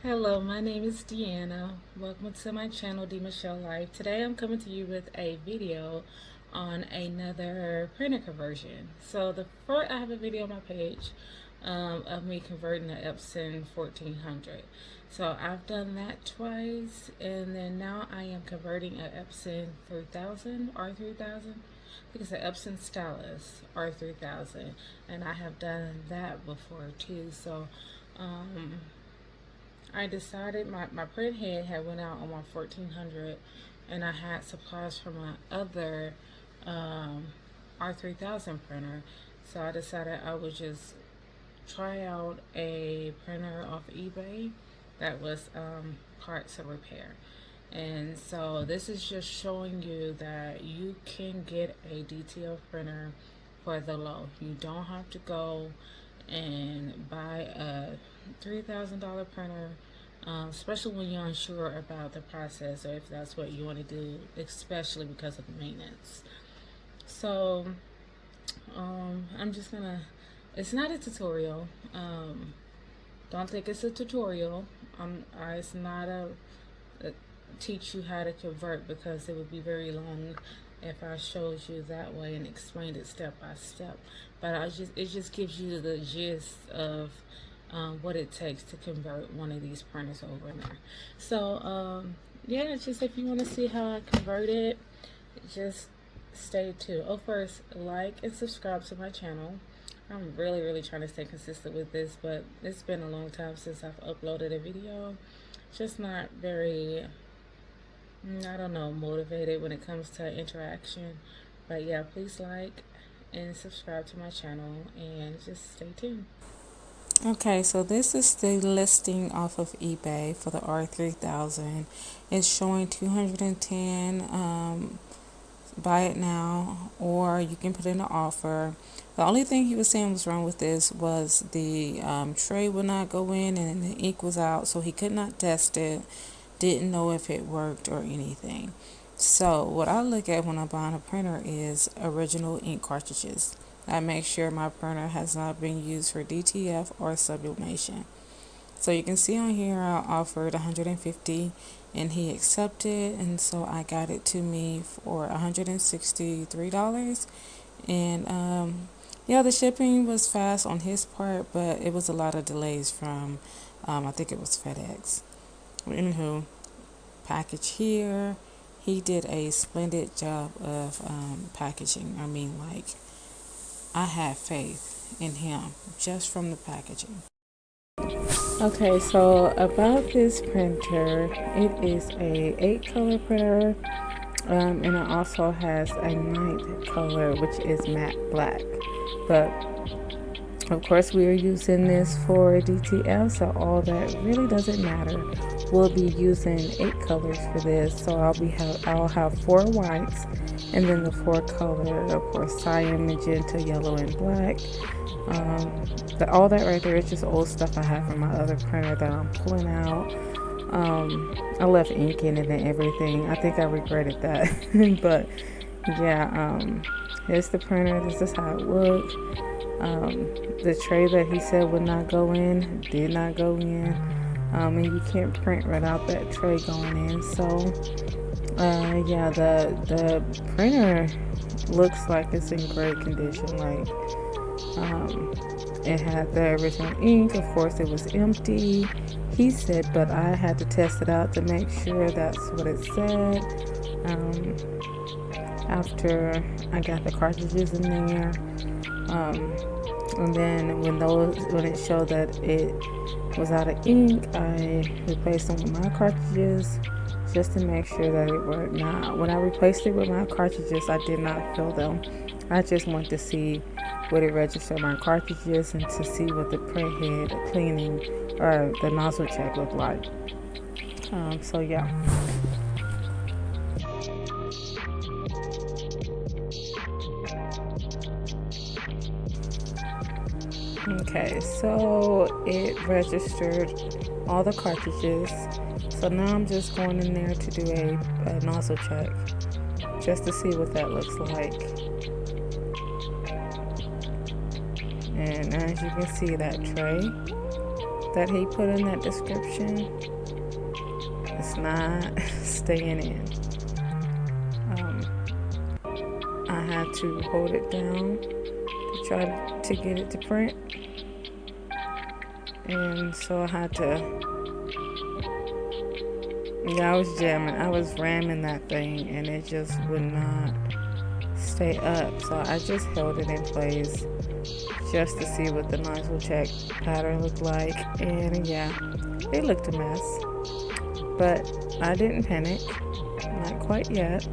Hello, my name is Deanna. Welcome to my channel, D Michelle Life. Today I'm coming to you with a video on another printer conversion. So I have a video on my page of me converting an EPSON 1400. So I've done that twice, and then now I am converting an EPSON 3000, R3000. I think it's an EPSON STYLUS R3000, and I have done that before too. So I decided my print head had went out on my 1400, and I had supplies from my other R3000 printer. So I decided I would just try out a printer off eBay that was parts of repair. And so this is just showing you that you can get a DTF printer for the low. You don't have to go and buy a $3,000 printer, especially when you're unsure about the process or if that's what you want to do, especially because of the maintenance. So I'm just gonna, it's not a tutorial. Don't think it's a tutorial. It's not a teach you how to convert, because it would be very long if I showed you that way and explained it step by step. But it just gives you the gist of what it takes to convert one of these printers over there. So yeah, just if you want to see how I convert it, just stay tuned. Oh, first, like and subscribe to my channel. I'm really trying to stay consistent with this, but it's been a long time since I've uploaded a video. Just not very, I don't know, motivated when it comes to interaction. But yeah, please like and subscribe to my channel and just stay tuned. Okay, so this is the listing off of eBay for the R3000. It's showing 210. Buy it now, or you can put in an offer. The only thing he was saying was wrong with this was the tray would not go in and the ink was out, so he could not test it, didn't know if it worked or anything. So what I look at when I'm buying a printer is original ink cartridges. I make sure my printer has not been used for DTF or sublimation. So you can see on here I offered $150 and he accepted, and so I got it to me for $163. And yeah, the shipping was fast on his part, but it was a lot of delays from I think it was FedEx. Anywho, package here. He did a splendid job of packaging. I mean, like, I have faith in him just from the packaging. Okay, so about this printer, it is a 8-color printer, and it also has a 9th color, which is matte black. But of course, we are using this for DTF, so all that really doesn't matter. We'll be using 8 colors for this, so I'll have 4 whites, and then the 4 colors, of course, cyan, magenta, yellow, and black. All that right there is just old stuff I have from my other printer that I'm pulling out. I left ink in it and everything. I think I regretted that. But yeah, here's the printer. This is how it looked. The tray that he said would not go in did not go in. And you can't print without that tray going in. So yeah, the printer looks like it's in great condition. Like, it had the original ink. Of course, it was empty, he said, but I had to test it out to make sure that's what it said. After I got the cartridges in there, and then when it showed that it was out of ink, I replaced them with my cartridges just to make sure that it worked. Now, when I replaced it with my cartridges, I did not fill them. I just wanted to see what it registered my cartridges and to see what the print head cleaning or the nozzle check looked like. So yeah. Okay, so it registered all the cartridges. So now I'm just going in there to do a nozzle check just to see what that looks like. And as you can see, that tray that he put in that description is not staying in. I had to hold it down to try to get it to print, and so I had to, I was jamming, I was ramming that thing, and it just would not stay up. So I just held it in place just to see what the nozzle check pattern looked like, and yeah, it looked a mess, but I didn't panic, not quite yet.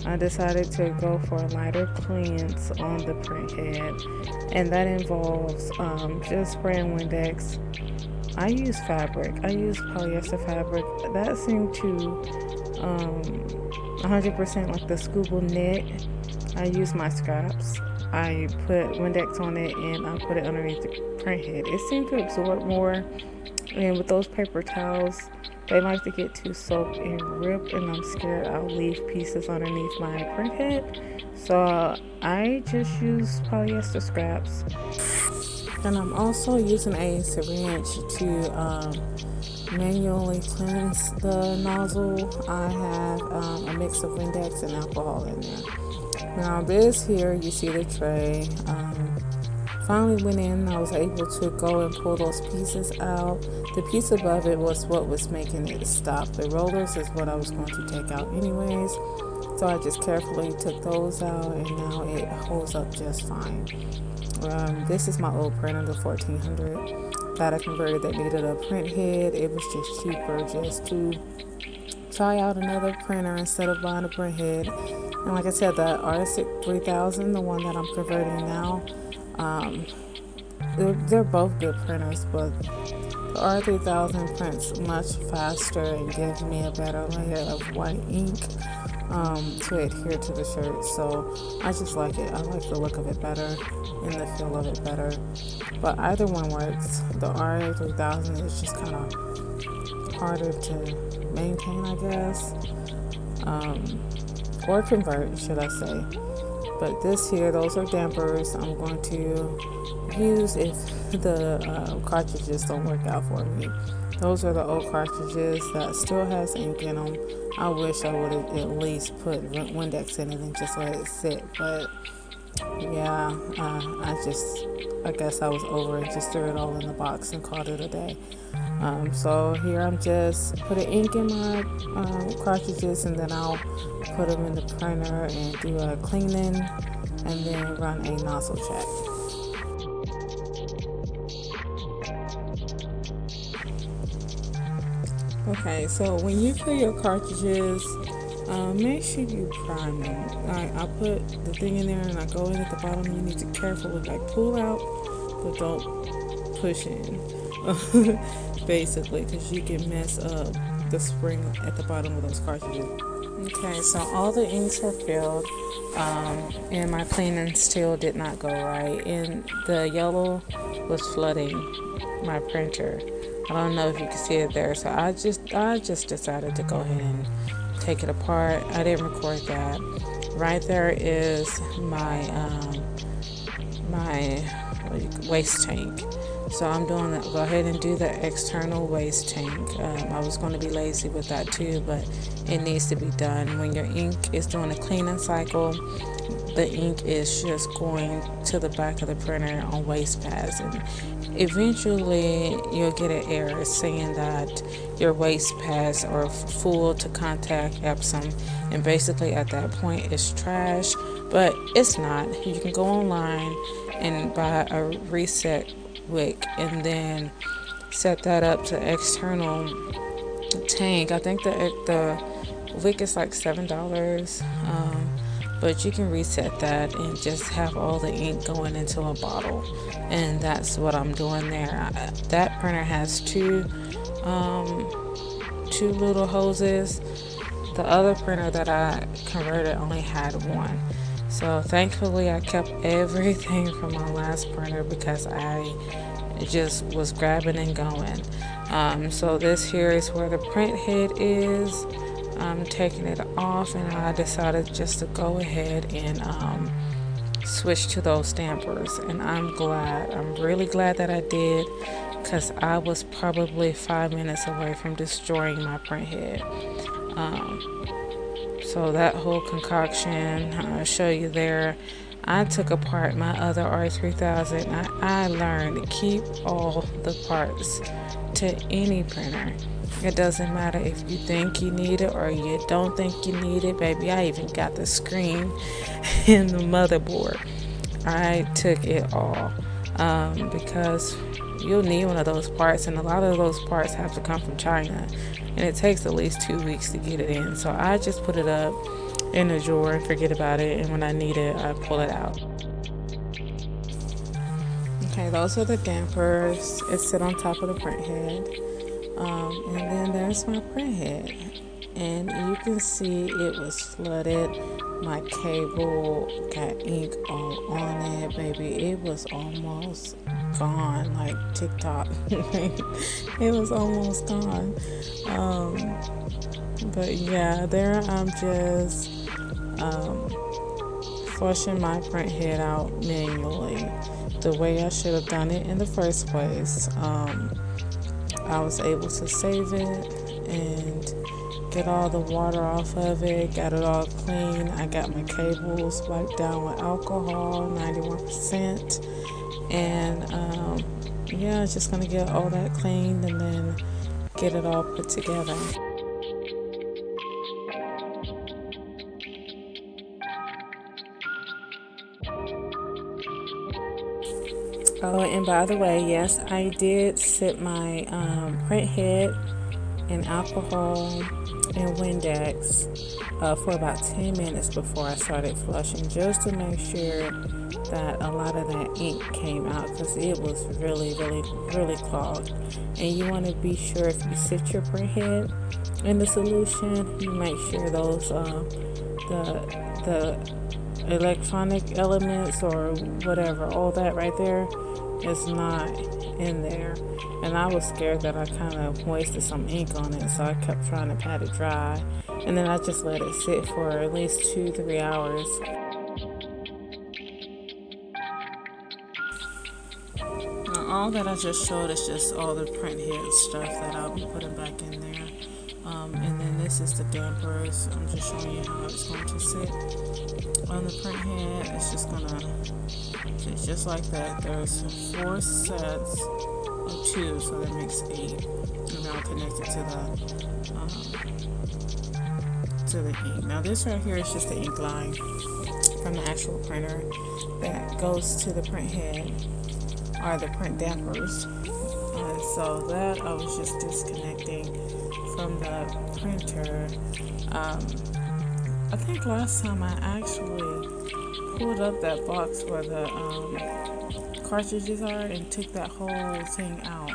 I decided to go for a lighter cleanse on the print head, and that involves just spraying Windex. I use fabric. I use polyester fabric. That seemed to 100% like the scuba knit. I use my scraps. I put Windex on it and I put it underneath the print head. It seemed to absorb more, and with those paper towels, they like to get too soaked and ripped, and I'm scared I'll leave pieces underneath my print head. So I just use polyester scraps. And I'm also using a syringe to manually cleanse the nozzle. I have a mix of Windex and alcohol in there. Now this here, you see the tray. Finally went in, I was able to go and pull those pieces out. The piece above it was what was making it stop. The rollers is what I was going to take out anyways. So I just carefully took those out, and now it holds up just fine. This is my old printer, the 1400 that I converted, that needed a print head. It was just cheaper just to try out another printer instead of buying a print head. And like I said, the R3000, the one that I'm converting now, they're both good printers, but the R3000 prints much faster and gives me a better layer of white ink to adhere to the shirt. So I just like it. I like the look of it better and the feel of it better. But either one works. The R3000 is just kind of harder to maintain, I guess, or convert, should I say. But this here, those are dampers I'm going to use if the cartridges don't work out for me. Those are the old cartridges that still has ink in them. I wish I would have at least put Windex in it and just let it sit, but yeah, I guess I was over it, just threw it all in the box and called it a day. So here I'm just putting ink in my cartridges, and then I'll put them in the printer and do a cleaning, and then run a nozzle check. Okay, so when you fill your cartridges, make sure you prime them. I put the thing in there and I go in at the bottom. You need to carefully pull out, but don't push in, basically, because you can mess up the spring at the bottom of those cartridges. Okay, so all the inks are filled, and my cleaning still did not go right, and the yellow was flooding my printer. I don't know if you can see it there, so I just decided to go ahead and take it apart. I didn't record that. Right there is my waste tank. So I'm doing that. Go ahead and do the external waste tank. I was going to be lazy with that too, but it needs to be done. When your ink is doing a cleaning cycle, the ink is just going to the back of the printer on waste pads, and eventually you'll get an error saying that your waste pads are full to contact EPSON, and basically at that point it's trash, but it's not. You can go online and buy a reset wick and then set that up to external tank. I think the wick is like $7, but you can reset that and just have all the ink going into a bottle, and that's what I'm doing there. That printer has two little hoses. The other printer that I converted only had one. So thankfully I kept everything from my last printer because I just was grabbing and going. So this here is where the print head is. I'm taking it off, and I decided just to go ahead and switch to those dampers, and I'm really glad that I did. because I was probably 5 minutes away from destroying my print head. So that whole concoction, I'll show you there. I took apart my other R3000. I learned to keep all the parts to any printer. It doesn't matter if you think you need it or you don't think you need it, baby. I even got the screen and the motherboard. I took it all because you'll need one of those parts, and a lot of those parts have to come from China, and it takes at least 2 weeks to get it in. So I just put it up in a drawer and forget about it, and when I need it, I pull it out. Okay, those are the dampers. It sit on top of the print head. And then there's my print head. And you can see it was flooded. My cable got ink all on it, baby. It was almost gone, like TikTok. It was almost gone. But yeah, there I'm just flushing my print head out manually the way I should have done it in the first place. I was able to save it and get all the water off of it, got it all clean. I got my cables wiped down with alcohol, 91%. And yeah, just gonna get all that cleaned and then get it all put together. Oh, and by the way, yes, I did sit my print head in alcohol and Windex for about 10 minutes before I started flushing, just to make sure that a lot of that ink came out, because it was really clogged. And you want to be sure, if you sit your print head in the solution, you make sure those the electronic elements or whatever, all that right there is not in there. And I was scared that I kind of wasted some ink on it, so I kept trying to pat it dry, and then I just let it sit for at least 2-3 hours. Now, all that I just showed is just all the print head stuff that I'll be putting back in there. And then this is the dampers. I'm just showing you how it's going to sit on the print head. It's just gonna sit just like that. There's 4 sets of 2, so that makes 8. And now connected to the ink. Now this right here is just the ink line from the actual printer that goes to the print head, or the print dampers. So that I was just disconnecting from the printer. I think last time I actually pulled up that box where the cartridges are and took that whole thing out.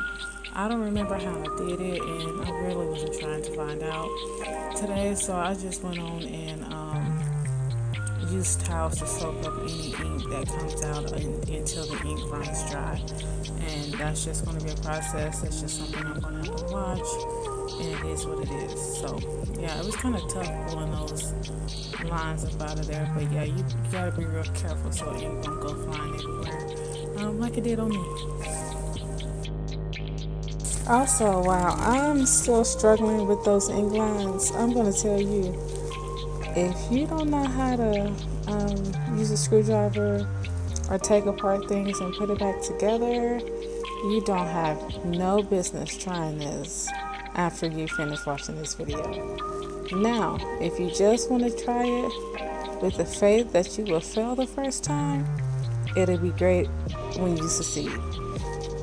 I don't remember how I did it, and I really wasn't trying to find out today, so I just went on and used towels to soak up any ink that comes out until the ink runs dry. And that's just going to be a process. That's just something I'm going to have to watch, and it is what it is. So yeah, it was kind of tough pulling those lines up out of there, but yeah, you gotta be real careful so ink don't go flying everywhere, like it did on me. Also, while I'm still struggling with those ink lines, I'm gonna tell you, if you don't know how to use a screwdriver or take apart things and put it back together, you don't have no business trying this after you finish watching this video. Now, if you just want to try it with the faith that you will fail the first time, it'll be great when you succeed.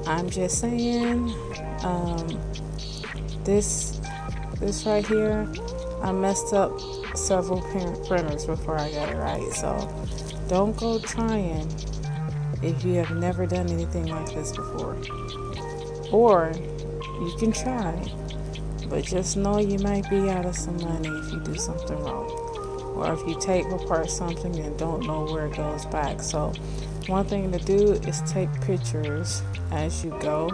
I'm just saying, this right here, I messed up several printers before I got it right. So don't go trying if you have never done anything like this before. Or you can try, but just know you might be out of some money if you do something wrong, or if you take apart something and don't know where it goes back. So one thing to do is take pictures as you go,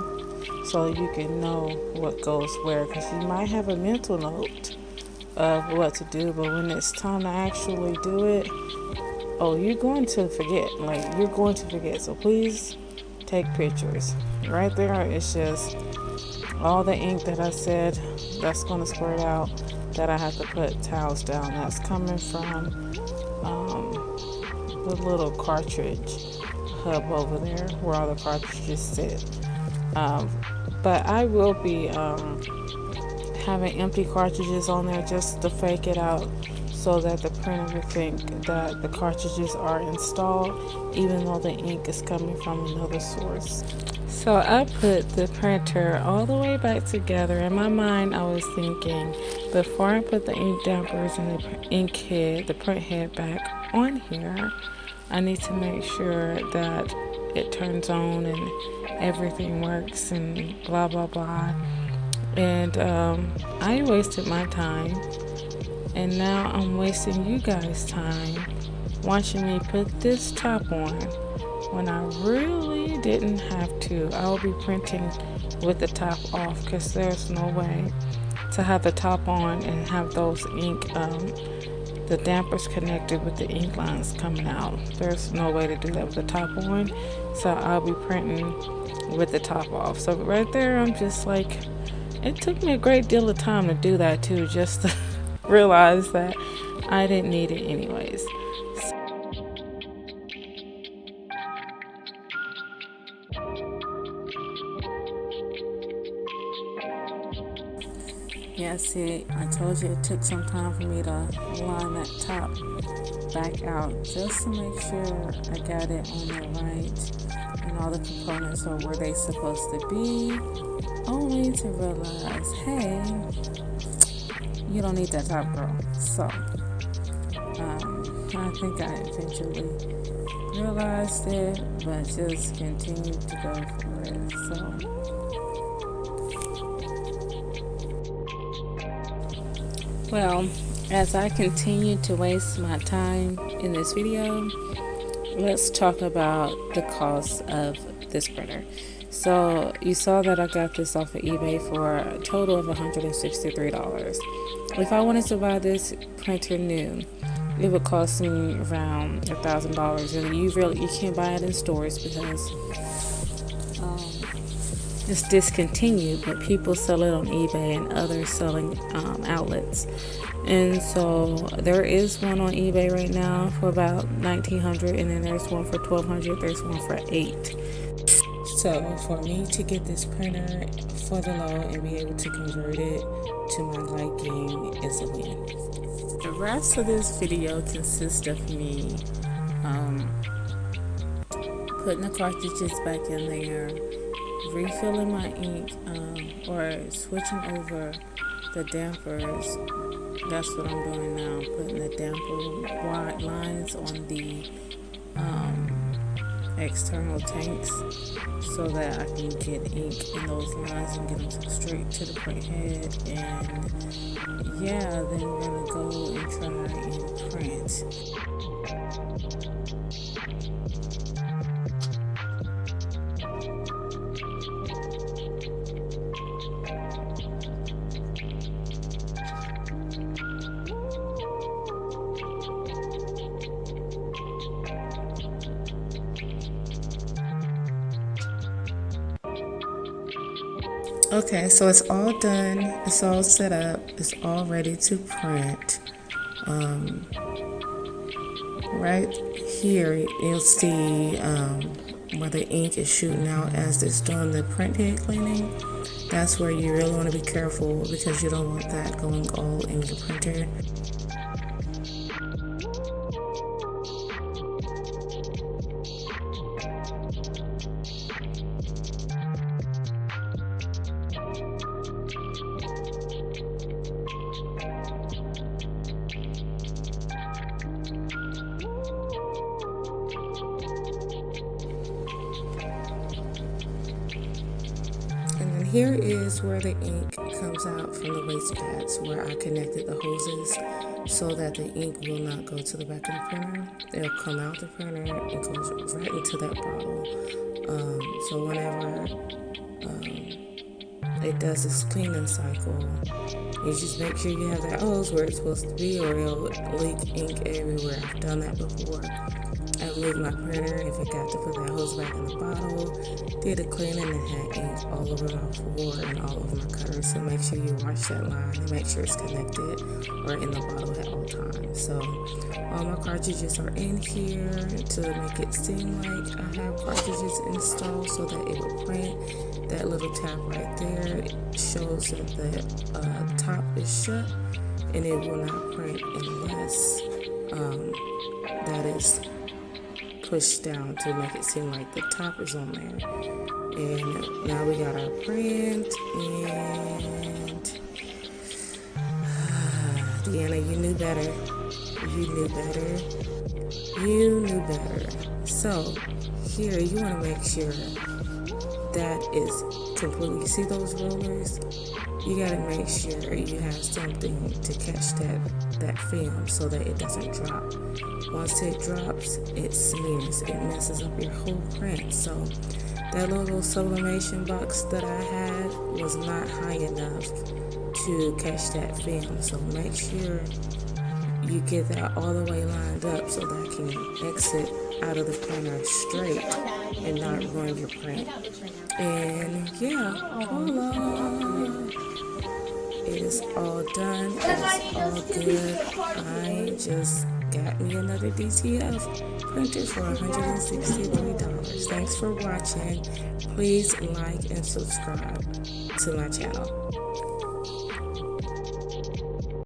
so you can know what goes where, because you might have a mental note of what to do, but when it's time to actually do it, you're going to forget. So please take pictures. right there, it's just all the ink that I said that's going to squirt out, that I have to put towels down. That's coming from the little cartridge hub over there where all the cartridges sit. Um, but I will be having empty cartridges on there just to fake it out, so that the printer would think that the cartridges are installed even though the ink is coming from another source. So I put the printer all the way back together. In my mind, I was thinking, before I put the ink dampers and the ink head, the print head back on here, I need to make sure that it turns on and everything works and blah blah blah. And I wasted my time, and now I'm wasting you guys' time watching me put this top on when I really didn't have to. I'll be printing with the top off, because there's no way to have the top on and have those ink, the dampers connected with the ink lines coming out. There's no way to do that with the top on, so I'll be printing with the top off. So right there, I'm just like, it took me a great deal of time to do that too, just to realize that I didn't need it anyways. Yeah, see, I told you it took some time for me to line that top back out just to make sure I got it on there right and all the components are where they supposed to be, only to realize, hey, you don't need that top, girl. So I think I eventually realized it, but just continued to go for it. So well, as I continue to waste my time in this video, let's talk about the cost of this printer. So you saw that I got this off of eBay for a total of $163. If I wanted to buy this printer new, it would cost me around $1,000, and you can't buy it in stores because it's discontinued, but people sell it on eBay and other selling outlets. And so there is one on eBay right now for about $1,900, and then there's one for $1,200. There's one for $800. So for me to get this printer for the low and be able to convert it to my liking is a win. The rest of this video consists of me putting the cartridges back in there, refilling my ink, or switching over the dampers. That's what I'm doing now, putting the damper wide lines on the external tanks so that I can get ink in those lines and get them straight to the print head. And yeah, then we're gonna go and try and print. Okay, so it's all done, it's all set up, it's all ready to print. Right here you'll see where the ink is shooting out as it's doing the print head cleaning. That's where you really want to be careful, because you don't want that going all in your printer. Here is where the ink comes out from the waste pads, where I connected the hoses so that the ink will not go to the back of the printer. It'll come out the printer and goes right into that bottle. So whenever it does its cleaning cycle, you just make sure you have that hose where it's supposed to be, or it'll leak ink everywhere. I've done that before. I moved my printer. I forgot to put that hose back in the bottle. Did a cleaning and had ink all over my floor and all over my cutters. So make sure you wash that line and make sure it's connected or in the bottle at all times. So all my cartridges are in here to make it seem like I have cartridges installed so that it will print. That little tab right there shows that the top is shut and it will not print unless that is pushed down to make it seem like the top is on there. And now we got our print, and Deanna, you knew better. You knew better. You knew better. So here you want to make sure that is completely, see those rollers? You got to make sure you have something to catch that film so that it doesn't drop. Once it drops, it smears. It messes up your whole print. So that little sublimation box that I had was not high enough to catch that film. So make sure you get that all the way lined up so that I can exit out of the printer straight and not ruin your print. And yeah, voila. It is all done. It is all good. I just got me another DTF printer for $163. Thanks for watching. Please like and subscribe to my channel.